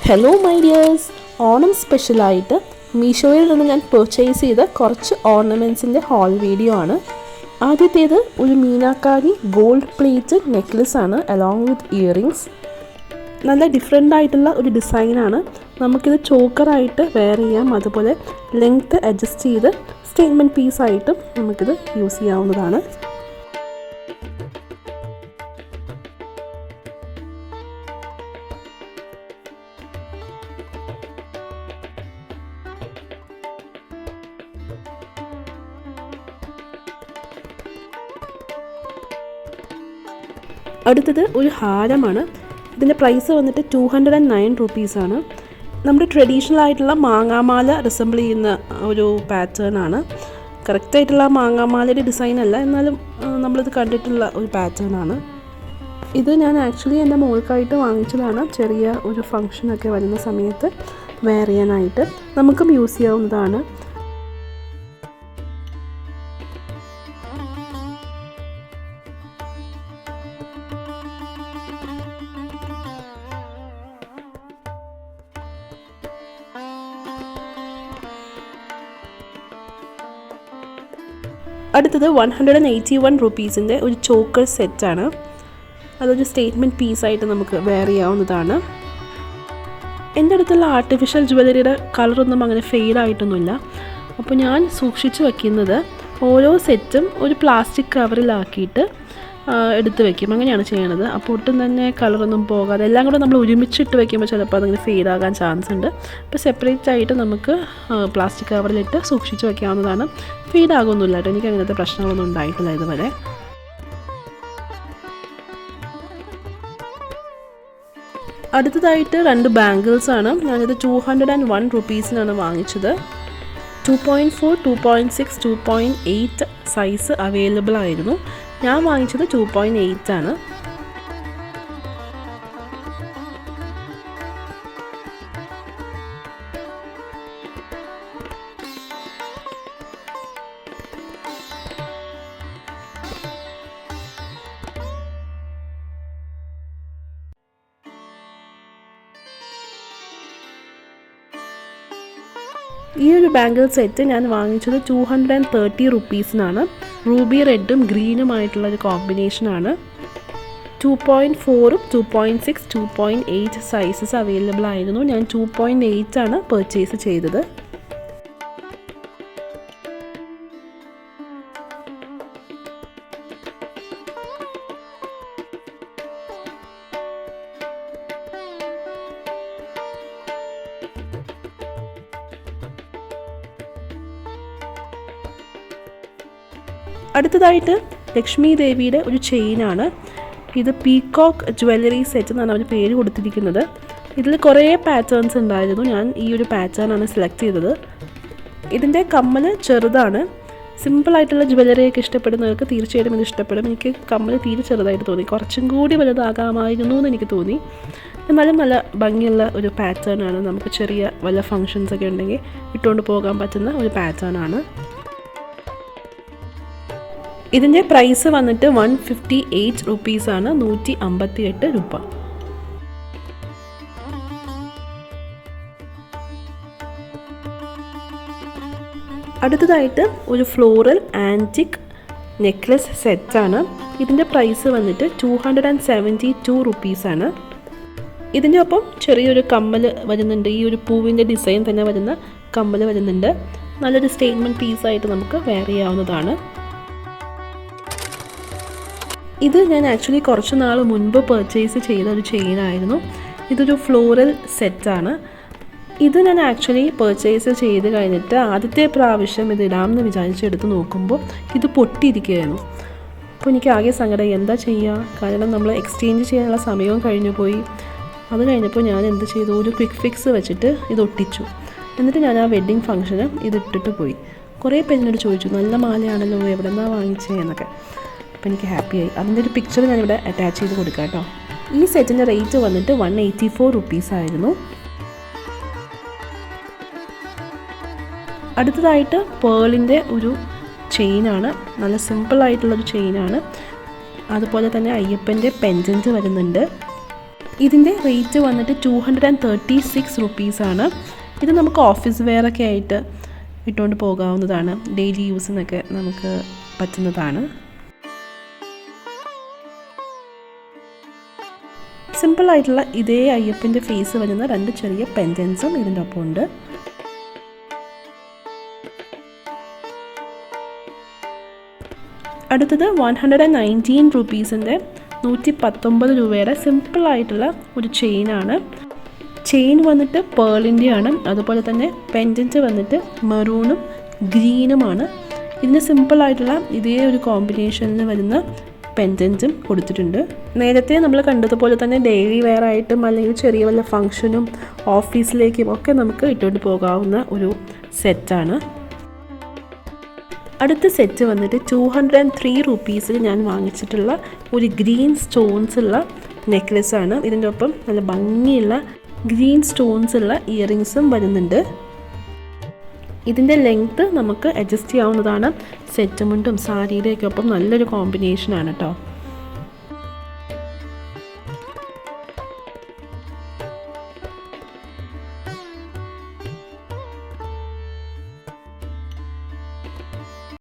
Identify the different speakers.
Speaker 1: Hello my dears, Onam സ്പെഷ്യലായിട്ട് മീഷോയിൽ നിന്ന് ഞാൻ പർച്ചേസ് ചെയ്ത കുറച്ച് ഓർണമെൻറ്റ്സിൻ്റെ ഹോൾ വീഡിയോ ആണ്. ആദ്യത്തേത് ഒരു മീനാക്കാരി ഗോൾഡ് പ്ലേറ്റഡ് നെക്ലസ് ആണ് അലോങ് വിത്ത് ഇയറിങ്സ്. നല്ല ഡിഫറെൻ്റ് ആയിട്ടുള്ള ഒരു ഡിസൈനാണ്. നമുക്കിത് ചോക്കറായിട്ട് വെയർ ചെയ്യാം, അതുപോലെ ലെങ്ത്ത് അഡ്ജസ്റ്റ് ചെയ്ത് സ്റ്റേറ്റ്മെൻറ്റ് പീസായിട്ടും നമുക്കിത് യൂസ് ചെയ്യാവുന്നതാണ്. അടുത്തത് ഒരു ഹാരമാണ്. ഇതിൻ്റെ പ്രൈസ് വന്നിട്ട് 209 റുപ്പീസാണ്. നമ്മുടെ ട്രഡീഷണൽ ആയിട്ടുള്ള മാങ്ങാമാല റിസംബിൾ ചെയ്യുന്ന ഒരു പാറ്റേൺ ആണ്. കറക്റ്റായിട്ടുള്ള മാങ്ങാമാലയുടെ ഡിസൈൻ അല്ല, എന്നാലും നമ്മളിത് കണ്ടിട്ടുള്ള ഒരു പാറ്റേൺ ആണ്. ഇത് ഞാൻ ആക്ച്വലി എൻ്റെ മോൾക്കായിട്ട് വാങ്ങിച്ചതാണ്. ചെറിയ ഒരു ഫങ്ഷനൊക്കെ വരുന്ന സമയത്ത് വെയർ ചെയ്യാനായിട്ട് നമുക്കും യൂസ് ചെയ്യാവുന്നതാണ്. അടുത്തത് 181 റുപ്പീസിൻ്റെ ഒരു ചോക്കർ സെറ്റാണ്. അതൊരു സ്റ്റേറ്റ്മെൻറ്റ് പീസായിട്ട് നമുക്ക് വെയർ ചെയ്യാവുന്നതാണ്. എൻ്റെ അടുത്തുള്ള ആർട്ടിഫിഷ്യൽ ജുവലറിയുടെ കളറൊന്നും അങ്ങനെ ഫെയ്ഡായിട്ടൊന്നുമില്ല. അപ്പോൾ ഞാൻ സൂക്ഷിച്ച് വയ്ക്കുന്നത് ഓരോ സെറ്റും ഒരു പ്ലാസ്റ്റിക് കവറിലാക്കിയിട്ട് എടുത്ത് വയ്ക്കും. അങ്ങനെയാണ് ചെയ്യണത്. അപ്പോൾ ഒട്ടും തന്നെ കളറൊന്നും പോകാതെ എല്ലാം കൂടെ നമ്മൾ ഒരുമിച്ചിട്ട് വയ്ക്കുമ്പോൾ ചിലപ്പോൾ അതങ്ങനെ ഫെയ്ഡാകാൻ ചാൻസ് ഉണ്ട്. അപ്പോൾ സെപ്പറേറ്റ് ആയിട്ട് നമുക്ക് പ്ലാസ്റ്റിക് കവറിലിട്ട് സൂക്ഷിച്ച് വയ്ക്കാവുന്നതാണ്. ഫെയ്ഡാകൊന്നുമില്ല കേട്ടോ. എനിക്ക് അങ്ങനത്തെ പ്രശ്നങ്ങളൊന്നും ഉണ്ടായിട്ടില്ല ഇതുവരെ. അടുത്തതായിട്ട് 2 ബാംഗിൾസാണ്. ഞാനിത് 201 റുപ്പീസിനാണ് വാങ്ങിച്ചത്. 2.4, 2.6, 2.8 സൈസ് അവൈലബിൾ ആയിരുന്നു. ഞാൻ വാങ്ങിച്ചത് 2.8 ആണ്. ഈ ഒരു ബാംഗിൾ സെറ്റ് ഞാൻ വാങ്ങിച്ചത് 230 റുപ്പീസിനാണ്. റൂബി റെഡും ഗ്രീനുമായിട്ടുള്ളൊരു കോമ്പിനേഷനാണ്. 2.4, 2.6, 2.8 സൈസസ് അവൈലബിൾ ആയിരുന്നു. ഞാൻ 2.8 ആണ് പർച്ചേസ് ചെയ്തത്. അടുത്തതായിട്ട് ലക്ഷ്മി ദേവിയുടെ ഒരു ചെയിനാണ്. ഇത് പീകോക്ക് ജ്വല്ലറി സെറ്റ് എന്നാണ് അവർ പേര് കൊടുത്തിരിക്കുന്നത്. ഇതിൽ കുറേ പാറ്റേൺസ് ഉണ്ടായിരുന്നു. ഞാൻ ഈ ഒരു പാറ്റേൺ ആണ് സെലക്ട് ചെയ്തത്. ഇതിൻ്റെ കമ്മൽ ചെറുതാണ്. സിമ്പിളായിട്ടുള്ള ജ്വല്ലറിയൊക്കെ ഇഷ്ടപ്പെടുന്നവർക്ക് തീർച്ചയായിട്ടും ഇത് ഇഷ്ടപ്പെടും. എനിക്ക് കമ്മൽ തീരെ ചെറുതായിട്ട് തോന്നി. കുറച്ചും കൂടി വലുതാകാമായിരുന്നു എന്ന് എനിക്ക് തോന്നി. എന്നാലും നല്ല ഭംഗിയുള്ള ഒരു പാറ്റേൺ ആണ്. നമുക്ക് ചെറിയ വല്ല ഫങ്ഷൻസൊക്കെ ഉണ്ടെങ്കിൽ ഇട്ടുകൊണ്ട് പോകാൻ പറ്റുന്ന ഒരു പാറ്റേൺ ആണ്. ഇതിൻ്റെ പ്രൈസ് വന്നിട്ട് 158 റുപ്പീസാണ്. 158 രൂപ. അടുത്തതായിട്ട് ഒരു ഫ്ലോറൽ ആൻറ്റിക് നെക്ലസ് സെറ്റാണ്. ഇതിൻ്റെ പ്രൈസ് വന്നിട്ട് 272 റുപ്പീസാണ്. ഇതിൻ്റെ ഒപ്പം ചെറിയൊരു കമ്മൽ വരുന്നുണ്ട്. ഈ ഒരു പൂവിൻ്റെ ഡിസൈൻ തന്നെ വരുന്ന കമ്മൽ വരുന്നുണ്ട്. നല്ലൊരു സ്റ്റേറ്റ്മെൻറ്റ് പീസായിട്ട് നമുക്ക് വെയർ ചെയ്യാവുന്നതാണ്. ഇത് ഞാൻ ആക്ച്വലി കുറച്ച് നാൾ മുൻപ് പർച്ചേസ് ചെയ്ത ഒരു ചെയിനായിരുന്നു. ഇതൊരു ഫ്ലോറൽ സെറ്റാണ്. ഇത് ഞാൻ ആക്ച്വലി പർച്ചേസ് ചെയ്ത് കഴിഞ്ഞിട്ട് ആദ്യത്തെ പ്രാവശ്യം ഇത് ഇടാമെന്ന് വിചാരിച്ചെടുത്ത് നോക്കുമ്പോൾ ഇത് പൊട്ടിയിരിക്കുകയായിരുന്നു. അപ്പോൾ എനിക്ക് ആകെ സങ്കടം. എന്താ ചെയ്യുക? കാരണം നമ്മൾ എക്സ്ചേഞ്ച് ചെയ്യാനുള്ള സമയവും കഴിഞ്ഞു പോയി. അത് കഴിഞ്ഞപ്പോൾ ഞാൻ എന്ത് ചെയ്തു, ഒരു ക്വിക്ക് ഫിക്സ് വെച്ചിട്ട് ഇത് ഒട്ടിച്ചു. എന്നിട്ട് ഞാൻ ആ വെഡ്ഡിങ് ഫംഗ്ഷന് ഇതിട്ടിട്ട് പോയി. കുറേ പേരിനോട് ചോദിച്ചു, നല്ല മാലയാണല്ലോ, എവിടെ നിന്നാണ് വാങ്ങിച്ചത് എന്നൊക്കെ. അപ്പോൾ എനിക്ക് ഹാപ്പിയായി. അതിൻ്റെ ഒരു പിക്ചർ ഞാനിവിടെ അറ്റാച്ച് ചെയ്ത് കൊടുക്കാം കേട്ടോ. ഈ സെറ്റിൻ്റെ റേറ്റ് വന്നിട്ട് 184 റുപ്പീസായിരുന്നു. അടുത്തതായിട്ട് പേളിൻ്റെ ഒരു ചെയിനാണ്. നല്ല സിമ്പിളായിട്ടുള്ളൊരു ചെയിനാണ്. അതുപോലെ തന്നെ അയ്യപ്പൻ്റെ പെൻഡൻറ്റ് വരുന്നുണ്ട്. ഇതിൻ്റെ റേറ്റ് വന്നിട്ട് 236 റുപ്പീസാണ്. ഇത് നമുക്ക് ഓഫീസ് വെയറൊക്കെ ആയിട്ട് ഇട്ടുകൊണ്ട് പോകാവുന്നതാണ്. ഡെയിലി യൂസിനൊക്കെ നമുക്ക് പറ്റുന്നതാണ്. സിമ്പിളായിട്ടുള്ള ഇതേ അയ്യപ്പൻ്റെ ഫേസ് വരുന്ന 2 ചെറിയ പെൻഡൻസും ഇതിൻ്റെ ഒപ്പം ഉണ്ട്. അടുത്തത് 119 റുപ്പീസിൻ്റെ 119 രൂപയുടെ സിമ്പിളായിട്ടുള്ള ഒരു ചെയിനാണ്. ചെയിൻ വന്നിട്ട് പേളിൻ്റെയാണ്. അതുപോലെ തന്നെ പെൻഡൻറ്റ് വന്നിട്ട് മെറൂണും ഗ്രീനുമാണ്. ഇതിന് സിമ്പിളായിട്ടുള്ള ഇതേ ഒരു കോമ്പിനേഷനിൽ വരുന്ന പെൻഡൻറ്റും കൊടുത്തിട്ടുണ്ട്. നേരത്തെ നമ്മൾ കണ്ടതുപോലെ തന്നെ ഡെയിലി വെയർ ആയിട്ടും അല്ലെങ്കിൽ ചെറിയ വല്ല ഫംഗ്ഷനും ഓഫീസിലേക്കും ഒക്കെ നമുക്ക് ഇട്ടുകൊണ്ട് പോകാവുന്ന ഒരു സെറ്റാണ്. അടുത്ത സെറ്റ് വന്നിട്ട് 203 റുപ്പീസിൽ ഞാൻ വാങ്ങിച്ചിട്ടുള്ള ഒരു ഗ്രീൻ സ്റ്റോൺസ് ഉള്ള നെക്ലസ്സാണ്. ഇതിൻ്റെ ഒപ്പം നല്ല ഭംഗിയുള്ള ഗ്രീൻ സ്റ്റോൺസ് ഉള്ള ഇയറിങ്സും വരുന്നുണ്ട്. ഇതിൻ്റെ ലെങ്ത്ത് നമുക്ക് അഡ്ജസ്റ്റ് ചെയ്യാവുന്നതാണ്. സെറ്റ് മുണ്ടും സാരിയുടെയൊക്കെ ഒപ്പം നല്ലൊരു കോമ്പിനേഷനാണ് കേട്ടോ.